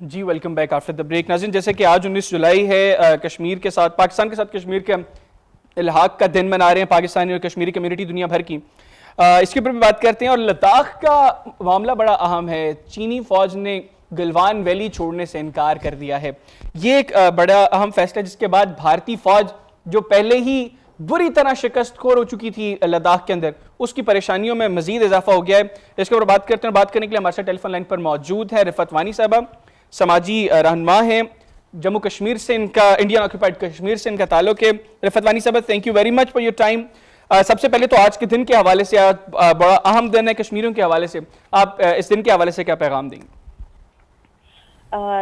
Ji welcome back after the break. नाज़रीन, जैसे कि आज 19 जुलाई है, कश्मीर के साथ पाकिस्तान के साथ कश्मीर के इल्हाक का दिन मना रहे हैं पाकिस्तानी और कश्मीरी कम्युनिटी दुनिया भर की। इसके ऊपर भी बात करते हैं। और लद्दाख का मामला बड़ा अहम है। चीनी फौज ने गलवान वैली छोड़ने से इनकार कर दिया है। ये एक बड़ा अहम फैसला है, जिसके बाद भारतीय फौज जो पहले ही बुरी तरह शिकस्त खोर हो चुकी थी लद्दाख के अंदर, उसकी परेशानियों में मजीद इजाफा हो गया है। इसके ऊपर बात करते हैं। बात करने के लिए हमारे साथ टेलीफोन लाइन पर मौजूद है रिफत वानी साहबा, समाजी रहनुमा हैं, जम्मू कश्मीर से इनका, इंडियन ऑक्यूपाइड कश्मीर से इनका ताल्लुक है। रिफत वानी साहब, thank you very much for your time. सबसे पहले तो आज के दिन के हवाले से, आज बड़ा अहम दिन है कश्मीरियों के हवाले से, आप इस दिन के हवाले से क्या पैगाम देंगे?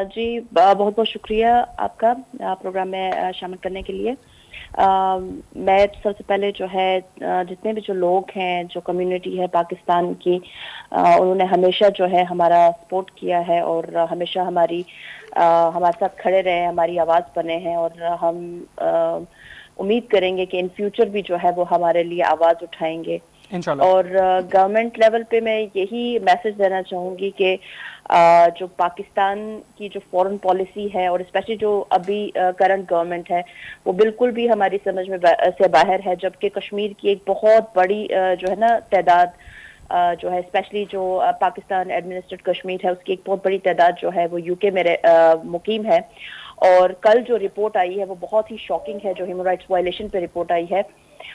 जी बहुत बहुत शुक्रिया आपका प्रोग्राम में शामिल करने के लिए। मैं सबसे पहले जो है जितने भी जो लोग हैं, जो कम्युनिटी है पाकिस्तान की, उन्होंने हमेशा जो है हमारा सपोर्ट किया है और हमेशा हमारे साथ खड़े रहे, हमारी आवाज़ बने हैं। और हम उम्मीद करेंगे कि इन फ्यूचर भी जो है वो हमारे लिए आवाज़ उठाएंगे। और गवर्नमेंट लेवल पे मैं यही मैसेज देना चाहूँगी कि जो पाकिस्तान की जो फॉरेन पॉलिसी है और स्पेशली जो अभी करंट गवर्नमेंट है, वो बिल्कुल भी हमारी समझ में से बाहर है। जबकि कश्मीर की एक बहुत बड़ी जो है ना तादाद जो है, स्पेशली जो पाकिस्तान एडमिनिस्ट्रेड कश्मीर है, उसकी एक बहुत बड़ी तादाद जो है वो यूके में मुकीम है। और कल जो रिपोर्ट आई है वो बहुत ही शॉकिंग है, जो ह्यूमन राइट्स वायलेशन पे रिपोर्ट आई है।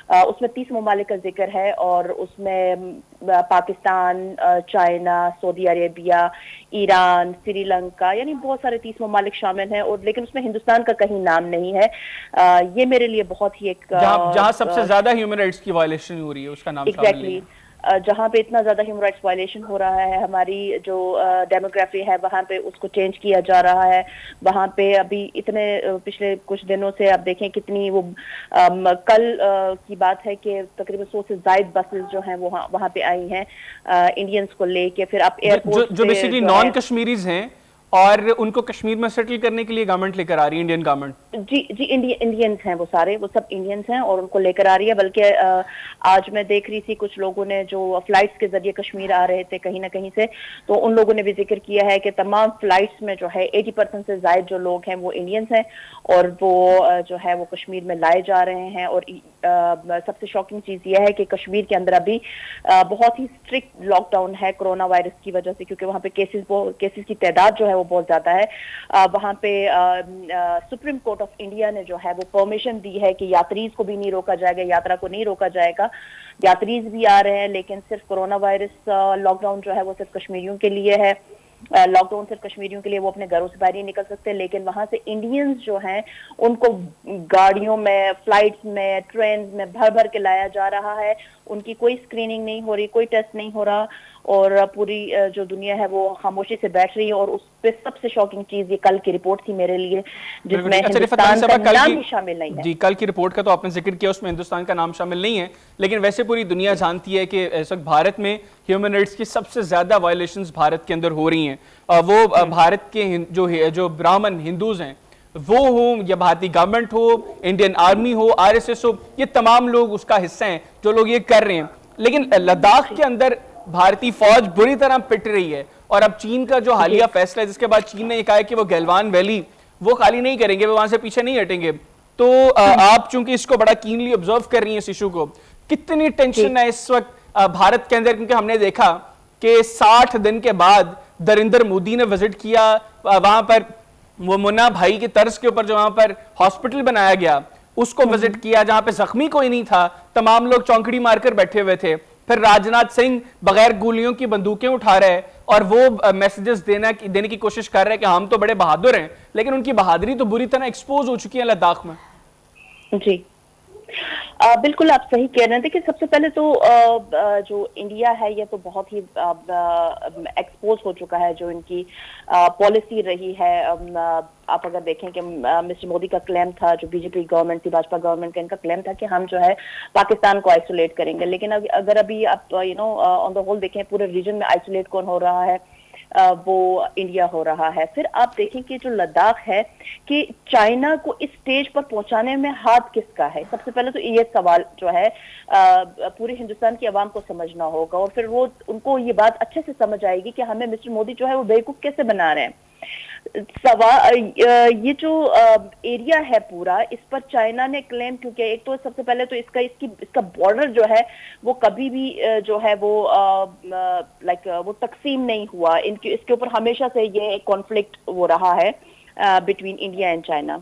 उसमें 30 ममालिक का जिक्र है और उसमें Pakistan, China, Saudi Arabia, Iran, Sri Lanka, यानी बहुत सारे 30 ममालिक शामिल हैं। और लेकिन उसमें हिंदुस्तान का कहीं नाम नहीं है। ये मेरे लिए बहुत ही एक जहां सबसे ज्यादा ह्यूमन राइट्स की वायलेशन हो रही है उसका नाम एग्जैक्टली जहाँ पे इतना ज्यादा ह्यूमन राइट्स वायलेशन हो रहा है, हमारी जो डेमोग्राफी है वहाँ पे उसको चेंज किया जा रहा है। वहाँ पे अभी इतने पिछले कुछ दिनों से आप देखें कितनी वो कल की बात है कि तकरीबन 100 से ज्यादा बसेस जो हैं वो वहाँ पे आई हैं इंडियंस को लेके। फिर आप एयरपोर्ट जो बेसिकली नॉन कश्मीरीज हैं और उनको कश्मीर में सेटल करने के लिए गवर्नमेंट लेकर आ रही है, इंडियन गवर्नमेंट। जी इंडियंस हैं, वो सारे, वो सब इंडियंस हैं और उनको लेकर आ रही है। बल्कि आज मैं देख रही थी कुछ लोगों ने जो फ्लाइट्स के जरिए कश्मीर आ रहे थे कहीं ना कहीं से, तो उन लोगों ने भी जिक्र किया है कि तमाम फ्लाइट्स में जो है 80% से ज्यादा जो लोग हैं वो इंडियंस हैं और वो जो है वो कश्मीर में लाए जा रहे हैं। और सबसे शॉकिंग चीज यह है कि कश्मीर के अंदर अभी बहुत ही स्ट्रिक्ट लॉकडाउन है कोरोना वायरस की वजह से, क्योंकि वहाँ पे केसेस की तादाद जो है वो बहुत ज्यादा है। वहाँ पे सुप्रीम कोर्ट ऑफ इंडिया ने जो है वो परमिशन दी है कि यात्रीज को भी नहीं रोका जाएगा, यात्रा को नहीं रोका जाएगा। यात्रीज भी आ रहे हैं, लेकिन सिर्फ कोरोना वायरस लॉकडाउन जो है वो सिर्फ कश्मीरियों के लिए है। लॉकडाउन सिर्फ कश्मीरियों के लिए, वो अपने घरों से बाहर नहीं निकल सकते। लेकिन वहां से इंडियंस जो हैं उनको गाड़ियों में, फ्लाइट्स में, ट्रेन में भर भर के लाया जा रहा है। उनकी कोई स्क्रीनिंग नहीं हो रही, कोई टेस्ट नहीं हो रहा और पूरी जो दुनिया है वो खामोशी से बैठ रही है। और उस पे सबसे शॉकिंग चीज ये कल की रिपोर्ट थी मेरे लिए, जिसमें हिंदुस्तान का नाम ही शामिल नहीं है। जी, कल की रिपोर्ट का तो आपने जिक्र किया, उसमें हिंदुस्तान का नाम शामिल नहीं है। लेकिन वैसे पूरी दुनिया जानती है कि इस वक्त भारत में ह्यूमन राइट्स की सबसे ज्यादा वायलेशंस भारत के अंदर हो रही हैं। वो भारत के जो ब्राह्मण हिंदूज हैं, वो हो या भारतीय गवर्नमेंट हो, इंडियन आर्मी हो, आरएसएस हो, ये तमाम लोग उसका हिस्सा हैं जो लोग ये कर रहे हैं। लेकिन लद्दाख के अंदर भारतीय फौज बुरी तरह पिट रही है। और अब चीन का जो हालिया फैसला है, जिसके बाद चीन ने कहा है कि वो गलवान वैली वो खाली नहीं करेंगे, वो वहां से पीछे नहीं हटेंगे। तो आप चूंकि इसको बड़ा कीनली ऑब्जर्व कर रही हैं इस इशू को, कितनी टेंशन है इस वक्त भारत के अंदर? क्योंकि हमने देखा कि 60 दिन के बाद नरेंद्र मोदी ने विजिट किया वहां पर, वो मुन्ना भाई के तर्ज के ऊपर जो वहां पर हॉस्पिटल बनाया गया उसको विजिट किया, जहां पे जख्मी कोई नहीं था, तमाम लोग चौंकड़ी मारकर बैठे हुए थे। फिर राजनाथ सिंह बगैर गोलियों की बंदूकें उठा रहे हैं और वो मैसेजेस देने की कोशिश कर रहे हैं कि हम तो बड़े बहादुर हैं, लेकिन उनकी बहादुरी तो बुरी तरह एक्सपोज हो चुकी है लद्दाख में। जी बिल्कुल आप सही कह रहे हैं। देखिए सबसे पहले तो जो इंडिया है ये तो बहुत ही एक्सपोज हो चुका है, जो इनकी पॉलिसी रही है। आप अगर देखें कि मिस्टर मोदी का क्लेम था, जो बीजेपी गवर्नमेंट थी, भाजपा गवर्नमेंट का इनका क्लेम था कि हम जो है पाकिस्तान को आइसोलेट करेंगे। लेकिन अगर अभी आप ऑन द होल देखें, पूरे रीजन में आइसोलेट कौन हो रहा है, वो इंडिया हो रहा है। फिर आप देखें कि जो लद्दाख है कि चाइना को इस स्टेज पर पहुंचाने में हाथ किसका है। सबसे पहले तो ये सवाल जो है पूरे हिंदुस्तान की आवाम को समझना होगा और फिर वो उनको ये बात अच्छे से समझ आएगी कि हमें मिस्टर मोदी जो है वो बेवकूफ कैसे बना रहे हैं। ये जो एरिया है पूरा, इस पर चाइना ने क्लेम क्यों किया? एक तो सबसे पहले तो इसका बॉर्डर जो है वो कभी भी जो है वो वो तकसीम नहीं हुआ। इनके इसके ऊपर हमेशा से ये एक कॉन्फ्लिक्ट वो रहा है बिटवीन इंडिया एंड चाइना।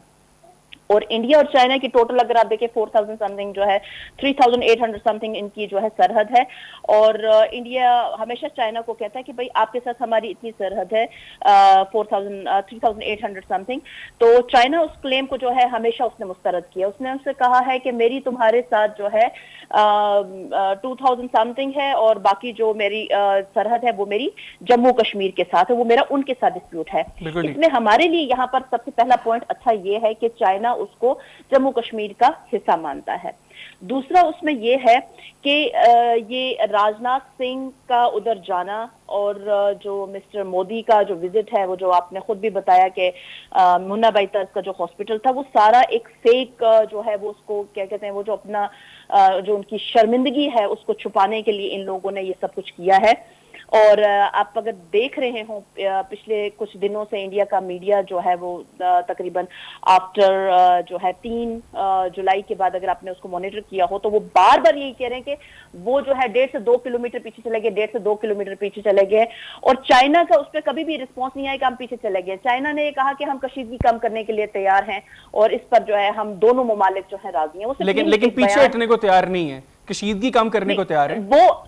और इंडिया और चाइना की टोटल अगर आप देखें 4000 समथिंग जो है, 3800 समथिंग इनकी जो है सरहद है। और इंडिया हमेशा चाइना को कहता है कि भाई आपके साथ हमारी इतनी सरहद है 3800 समथिंग। तो चाइना उस क्लेम को जो है हमेशा उसने मुस्तरद किया। उसने उनसे कहा है कि मेरी तुम्हारे साथ जो है 2000 समथिंग है और बाकी जो मेरी सरहद है वो मेरी जम्मू कश्मीर के साथ है, वो मेरा उनके साथ डिस्प्यूट है। इसमें हमारे लिए यहाँ पर सबसे पहला पॉइंट अच्छा ये है कि चाइना उसको जम्मू कश्मीर का हिस्सा मानता है। दूसरा उसमें ये है कि ये राजनाथ सिंह का उधर जाना और जो मिस्टर मोदी का जो विजिट है, वो जो आपने खुद भी बताया कि मुन्ना भाई तर्ज का जो हॉस्पिटल था वो सारा एक फेक जो है वो उसको क्या कहते हैं, वो जो अपना जो उनकी शर्मिंदगी है उसको छुपाने के लिए इन लोगों ने ये सब कुछ किया है। और आप अगर देख रहे हो पिछले कुछ दिनों से इंडिया का मीडिया जो है वो तकरीबन आफ्टर जो है 3 जुलाई के बाद अगर आपने उसको मॉनिटर किया हो तो वो बार बार यही कह रहे हैं कि वो जो है 1.5 से 2 किलोमीटर पीछे चले गए, 1.5 से 2 किलोमीटर पीछे चले गए। और चाइना का उस पर कभी भी रिस्पॉन्स नहीं आया कि हम पीछे चले गए। चाइना ने ये कहा कि हम कशीदगी कम करने के लिए तैयार हैं और इस पर जो है हम दोनों ममालिक जो है राजी हैं। लेकिन पीछे हटने को तैयार नहीं है, कशीदगी कम करने को तैयार है। वो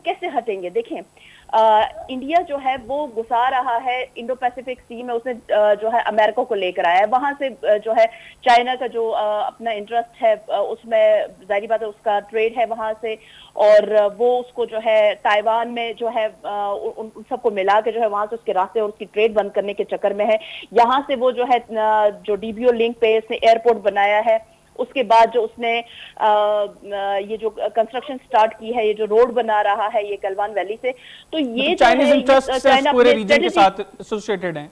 कैसे हटेंगे? देखें, इंडिया जो है वो घुसा रहा है इंडो पैसिफिक सी में, उसने जो है अमेरिका को लेकर आया है। वहां से जो है चाइना का जो अपना इंटरेस्ट है उसमें जाहिर बात है उसका ट्रेड है वहां से। और वो उसको जो है ताइवान में जो है उन सबको मिला के जो है वहां से उसके रास्ते और उसकी ट्रेड बंद करने के चक्कर में है। यहाँ से वो जो है जो डीबीओ लिंक पे इसने एयरपोर्ट बनाया है, उसके बाद जो उसने ये जो कंस्ट्रक्शन स्टार्ट की है, ये जो रोड बना रहा है ये गलवान वैली से, तो ये चाइनीज इंटरेस्ट पूरे रीजन के साथ एसोसिएटेड हैं।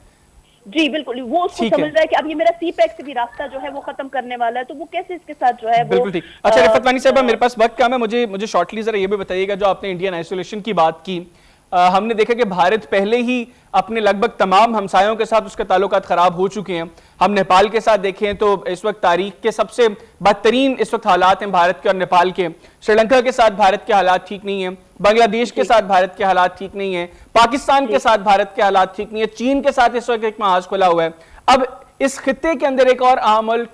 जी बिल्कुल, वो उसको समझ रहा है कि अब ये मेरा सी पैक से भी रास्ता जो है वो खत्म करने वाला है, तो वो कैसे इसके साथ जो है बिल्कुल ठीक। अच्छा रिफत वानी साहब, मेरे पास वक्त कम है, मुझे शॉर्टली जरा ये भी बताइएगा, जो आपने इंडियन आइसोलेशन की बात की, हमने देखा कि भारत पहले ही अपने लगभग तमाम हमसायों के साथ उसके ताल्लुकात खराब हो चुके हैं। हम नेपाल के साथ देखें तो इस वक्त तारीख के सबसे बदतरीन इस वक्त हालात हैं भारत के और नेपाल के। श्रीलंका के साथ भारत के हालात ठीक नहीं है, बांग्लादेश के साथ भारत के हालात ठीक नहीं है, पाकिस्तान के साथ भारत के हालात ठीक नहीं है, चीन के साथ इस वक्त एक महाज खुला हुआ है। अब इस खित्ते के अंदर एक और अहम मुल्क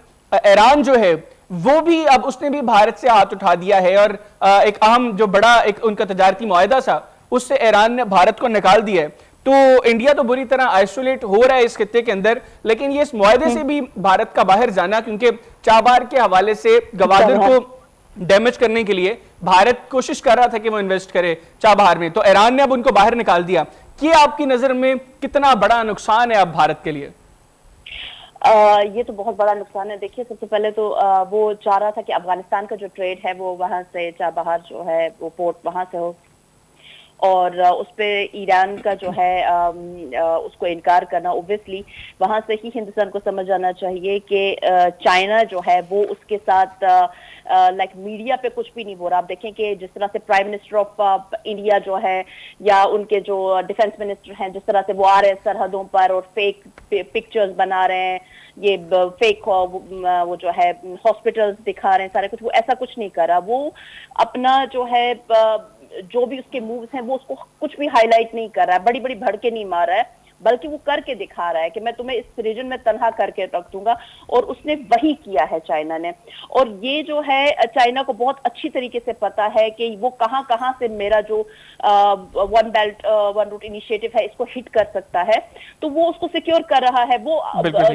ईरान जो है वो भी अब उसने भी भारत से हाथ उठा दिया है और एक अहम जो बड़ा एक उनका तजारती मुआहदा था उससे ईरान ने भारत को निकाल दिया है। तो इंडिया तो बुरी तरह आइसोलेट हो रहा है इस खित्ते के अंदर, लेकिन ये इस मुआहदे से भी भारत का बाहर जाना, क्योंकि चाबार के हवाले से गवादर को डैमेज करने के लिए भारत कोशिश कर रहा था कि वो इन्वेस्ट करे चाबहार में, तो ईरान ने अब उनको बाहर निकाल दिया। ये आपकी नजर में कितना बड़ा नुकसान है अब भारत के लिए? ये तो बहुत बड़ा नुकसान है। देखिए, सबसे पहले तो वो चाह रहा था कि अफगानिस्तान का जो ट्रेड है वो वहां से चाबहार जो है वो पोर्ट वहां से हो, और उस पे ईरान का जो है उसको इनकार करना। ओब्वियसली वहां से ही हिंदुस्तान को समझ आना चाहिए कि चाइना जो है वो उसके साथ लाइक मीडिया पे कुछ भी नहीं बोल रहा। आप देखें कि जिस तरह से प्राइम मिनिस्टर ऑफ इंडिया जो है या उनके जो डिफेंस मिनिस्टर हैं, जिस तरह से वो आ रहे हैं सरहदों पर और फेक पिक्चर्स बना रहे हैं, ये फेक वो जो है हॉस्पिटल्स दिखा रहे हैं, सारे कुछ, वो ऐसा कुछ नहीं कर रहा। वो अपना जो है जो भी उसके मूव्स हैं वो उसको कुछ भी हाईलाइट नहीं कर रहा है, बड़ी बड़ी भड़के नहीं मार रहा है, बल्कि वो करके दिखा रहा है कि मैं तुम्हें इस रीजन में तनहा करके रख दूंगा। और उसने वही किया है चाइना ने। और ये जो है चाइना को बहुत अच्छी तरीके से पता है कि वो कहां कहां से मेरा जो one belt one road initiative है इसको हिट कर सकता है, तो वो उसको सिक्योर कर रहा है। वो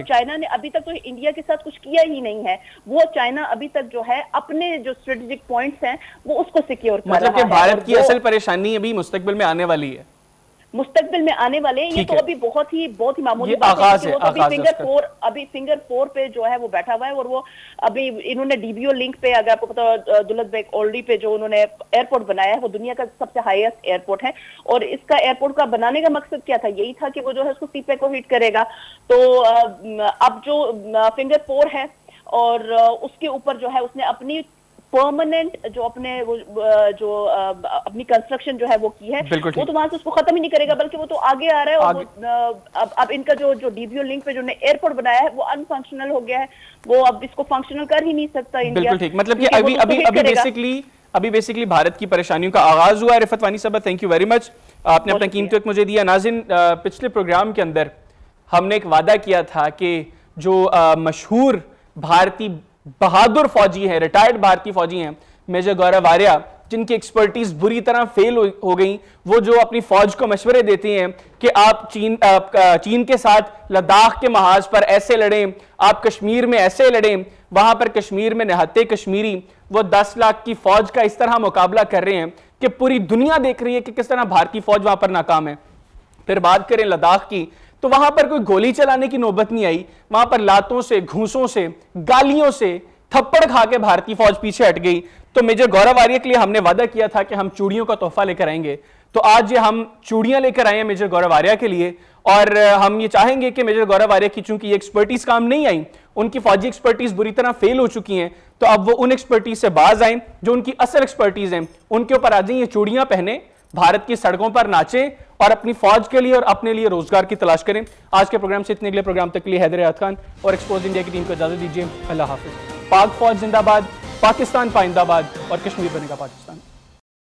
चाइना ने अभी तक तो इंडिया के साथ कुछ किया ही नहीं है, वो चाइना अभी तक जो है अपने जो स्ट्रेटेजिक पॉइंट्स हैं वो उसको सिक्योर कर रहा है। मतलब कि भारत की असल परेशानी अभी मुस्तकबिल में आने वाली है, मुस्तकबिल में आने वाले। ये तो अभी बहुत ही मामूली बात है कि वो तो अभी फिंगर 4 पे जो है वो बैठा हुआ है। और वो अभी इन्होंने डीबीओ लिंक पे, अगर आपको पता हो, दुलत बेग ओल्डी पे जो उन्होंने एयरपोर्ट बनाया है वो दुनिया का सबसे हाईएस्ट एयरपोर्ट है। और इसका एयरपोर्ट का बनाने का मकसद क्या था? यही था कि वो जो है उसको सीपैक को हिट करेगा। तो अब जो फिंगर 4 है और उसके ऊपर जो है उसने अपनी परमानेंट जो अपने अपनी कंस्ट्रक्शन जो है वो की है, बिल्कुल वो तो वहां से उसको खत्म ही नहीं करेगा, बल्कि वो तो आगे आ रहा है। और अब इनका जो डीबीओ लिंक पे जो एयरपोर्ट बनाया है वो अनफंक्शनल हो गया है, वो अब इसको फंक्शनल कर ही नहीं सकता इंडिया। बिल्कुल ठीक, मतलब कि अभी बेसिकली भारत की परेशानियों का आगाज हुआ है। रिफत वानी साहब, थैंक यू वेरी मच, आपने अपना कीमती वक्त मुझे दिया। नाज़रीन, पिछले प्रोग्राम के अंदर हमने एक वादा किया था कि जो मशहूर भारतीय बहादुर फौजी हैं, रिटायर्ड भारतीय फौजी हैं मेजर गौरव आर्या, जिनकी एक्सपर्टीज बुरी तरह फेल हो गई, वो जो अपनी फौज को मशवरे देते हैं कि आप चीन के साथ लद्दाख के महाज पर ऐसे लड़ें, आप कश्मीर में ऐसे लड़ें, वहां पर कश्मीर में निहत्ते कश्मीरी, वो 10 लाख की फौज का इस तरह मुकाबला कर रहे हैं कि पूरी दुनिया देख रही है कि किस तरह भारतीय फौज वहां पर नाकाम है। फिर बात करें लद्दाख की, तो वहां पर कोई गोली चलाने की नौबत नहीं आई, वहां पर लातों से, घूसों से, गालियों से, थप्पड़ खा के भारतीय फौज पीछे हट गई। तो मेजर गौरव आर्या के लिए हमने वादा किया था कि हम चूड़ियों का तोहफा लेकर आएंगे, तो आज ये हम चूड़ियां लेकर आए हैं मेजर गौरव आर्या के लिए। और हम ये चाहेंगे कि मेजर गौरव आर्या की चूंकि ये एक्सपर्टीज काम नहीं आई, उनकी फौजी एक्सपर्टीज बुरी तरह फेल हो चुकी हैं, तो अब वो उन एक्सपर्टीज से बाज आए जो उनकी असल एक्सपर्टीज हैं, उनके ऊपर आ जाए, ये चूड़ियां पहने, भारत की सड़कों पर नाचें और अपनी फौज के लिए और अपने लिए रोजगार की तलाश करें। आज के प्रोग्राम से इतने, अगले प्रोग्राम तक के लिए हैदर याद खान और एक्सपोज इंडिया की टीम को इजाजत दीजिए। अल्लाह हाफिज। पाक फौज जिंदाबाद, पाकिस्तान पाइंदाबाद और कश्मीर बनेगा पाकिस्तान।